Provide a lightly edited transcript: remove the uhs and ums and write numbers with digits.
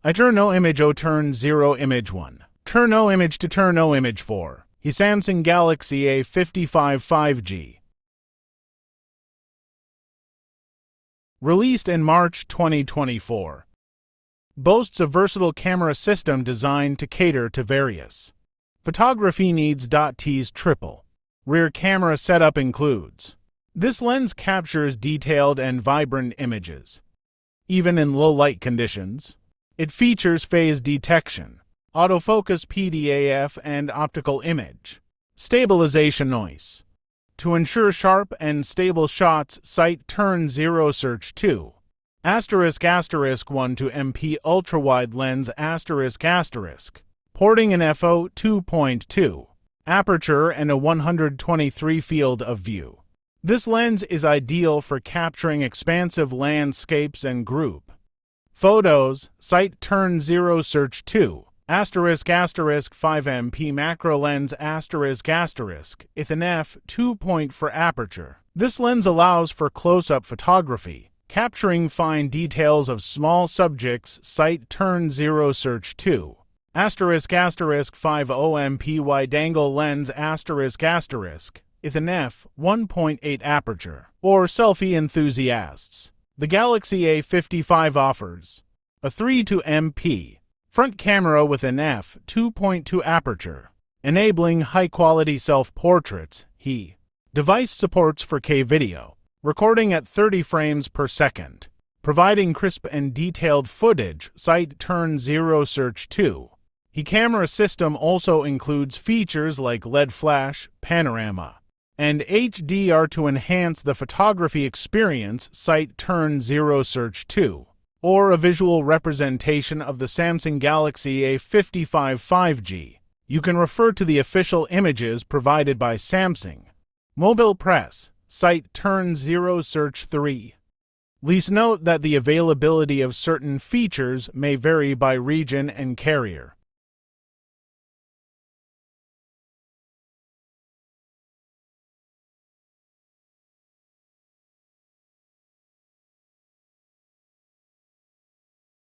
I turn no image O turn 0 image 1. Turn no image to turn no image 4. He Samsung Galaxy A55 5G. Released in March 2024. Boasts a versatile camera system designed to cater to various photography needs. T's triple rear camera setup includes. This lens captures detailed and vibrant images, even in low light conditions. It features phase detection, autofocus PDAF, and optical image stabilization noise. To ensure sharp and stable shots, sight turn 0 search 2. ***1 to MP ultra-wide lens ***, porting an f/o 2.2 aperture and a 123 field of view. This lens is ideal for capturing expansive landscapes and group photos. Sight turn 0 search 2 ***5 MP macro lens *** an f/2 for aperture. This lens allows for close-up photography, capturing fine details of small subjects. Sight turn 0 search 2 ***50 MP wide-angle lens *** an f/1.8 aperture. Or selfie enthusiasts. The Galaxy A55 offers a 3:2 MP front camera with an f/2.2 aperture, enabling high-quality self-portraits. The device supports 4K video recording at 30 frames per second, providing crisp and detailed footage. Sight turn 0 search 2. The camera system also includes features like LED flash, panorama, and HDR to enhance the photography experience. Sight turn 0 search 2. Or a visual representation of the Samsung Galaxy A55 5G. You can refer to the official images provided by Samsung. Mobile Press. Sight turn 0 search 3. Please note that the availability of certain features may vary by region and carrier.